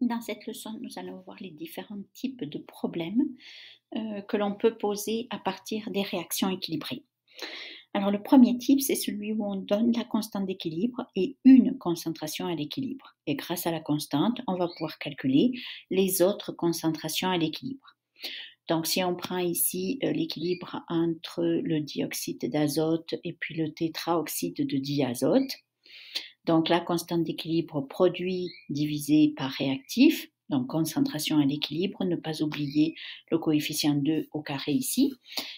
Dans cette leçon, nous allons voir les différents types de problèmes que l'on peut poser à partir des réactions équilibrées. Alors le premier type, c'est celui où on donne la constante d'équilibre et une concentration à l'équilibre. Et grâce à la constante, on va pouvoir calculer les autres concentrations à l'équilibre. Donc si on prend ici l'équilibre entre le dioxyde d'azote et puis le tétraoxyde de diazote, donc la constante d'équilibre produit divisé par réactif, donc concentration à l'équilibre, ne pas oublier le coefficient 2 au carré ici.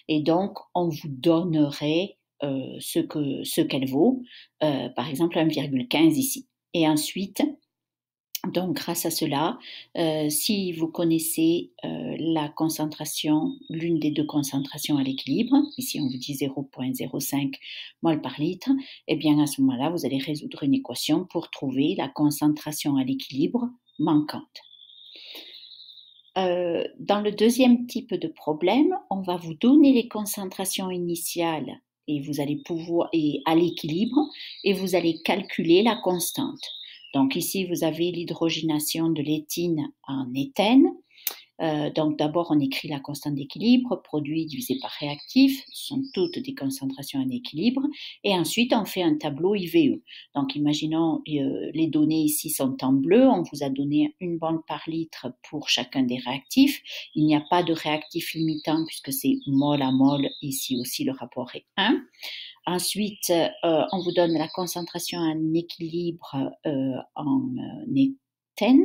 Et donc on vous donnerait ce qu'elle vaut, par exemple 1,15 ici. Et ensuite, donc, grâce à cela, si vous connaissez la concentration, l'une des deux concentrations à l'équilibre, ici on vous dit 0,05 mol par litre, eh bien à ce moment-là, vous allez résoudre une équation pour trouver la concentration à l'équilibre manquante. Dans le deuxième type de problème, on va vous donner les concentrations initiales et vous allez pouvoir à l'équilibre et vous allez calculer la constante. Donc ici, vous avez l'hydrogénation de l'éthine en éthène. Donc d'abord, on écrit la constante d'équilibre, produit divisé par réactif, ce sont toutes des concentrations en équilibre, et ensuite on fait un tableau IVE. Donc imaginons les données ici sont en bleu, on vous a donné une bande par litre pour chacun des réactifs, il n'y a pas de réactif limitant puisque c'est mol à mol, ici aussi le rapport est 1. Ensuite, on vous donne la concentration en équilibre en éthène.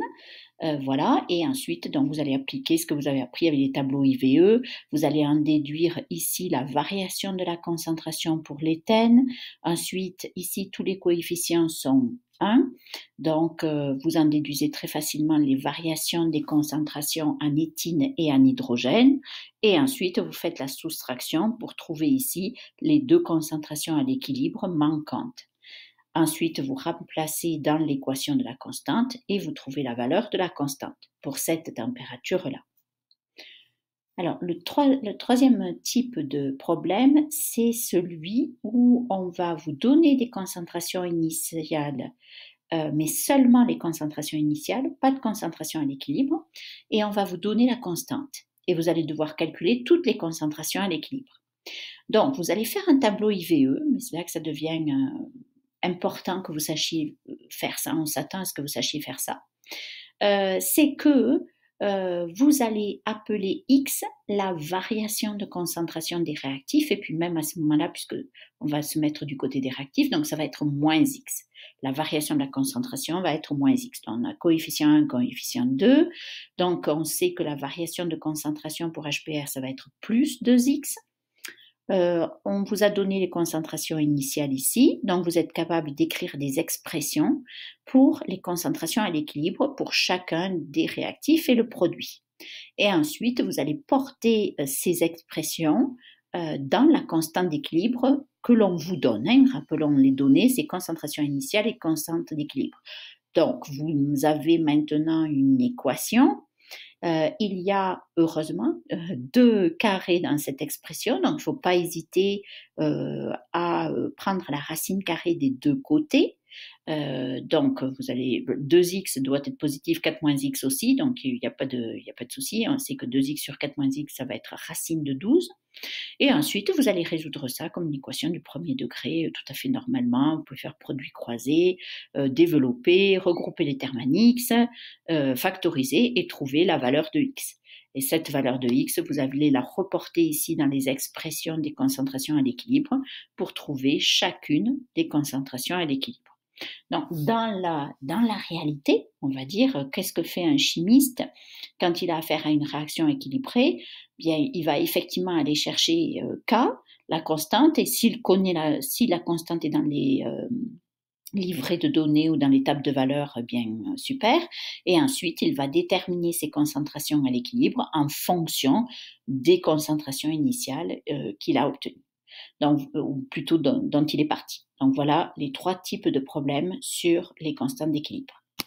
Voilà, et ensuite, donc, vous allez appliquer ce que vous avez appris avec les tableaux IVE. Vous allez en déduire ici la variation de la concentration pour l'éthène. Ensuite, ici, tous les coefficients sont 1. Donc, vous en déduisez très facilement les variations des concentrations en éthine et en hydrogène. Et ensuite, vous faites la soustraction pour trouver ici les deux concentrations à l'équilibre manquantes. Ensuite, vous remplacez dans l'équation de la constante et vous trouvez la valeur de la constante pour cette température-là. Alors, le troisième type de problème, c'est celui où on va vous donner des concentrations initiales, mais seulement les concentrations initiales, pas de concentration à l'équilibre, et on va vous donner la constante. Et vous allez devoir calculer toutes les concentrations à l'équilibre. Donc, vous allez faire un tableau IVE, mais c'est là que ça devient important que vous sachiez faire ça, on s'attend à ce que vous sachiez faire ça, c'est que vous allez appeler X la variation de concentration des réactifs, et puis même à ce moment-là, puisque on va se mettre du côté des réactifs, donc ça va être moins X. La variation de la concentration va être moins X. Donc, on a coefficient 1, coefficient 2, donc on sait que la variation de concentration pour HPR, ça va être plus 2X. On vous a donné les concentrations initiales ici, donc vous êtes capable d'écrire des expressions pour les concentrations à l'équilibre pour chacun des réactifs et le produit. Et ensuite, vous allez porter ces expressions dans la constante d'équilibre que l'on vous donne. Rappelons les données, c'est concentration initiale et constante d'équilibre. Donc, vous avez maintenant une équation. Il y a heureusement deux carrés dans cette expression, donc il ne faut pas hésiter à prendre la racine carrée des deux côtés. Donc vous allez 2x doit être positif, 4 moins x aussi, donc il n'y a pas de souci, on sait que 2x sur 4 moins x ça va être racine de 12. Et ensuite, vous allez résoudre ça comme une équation du premier degré, tout à fait normalement. Vous pouvez faire produit croisé, développer, regrouper les termes en x, factoriser et trouver la valeur de x. Et cette valeur de x, vous allez la reporter ici dans les expressions des concentrations à l'équilibre pour trouver chacune des concentrations à l'équilibre. Donc, dans la réalité, on va dire, qu'est-ce que fait un chimiste quand il a affaire à une réaction équilibrée? Bien, il va effectivement aller chercher K, la constante, et s'il connaît si la constante est dans les livrets de données ou dans les tables de valeurs, bien super. Et ensuite, il va déterminer ses concentrations à l'équilibre en fonction des concentrations initiales qu'il a obtenues. Donc, ou plutôt dont il est parti. Donc voilà les trois types de problèmes sur les constantes d'équilibre.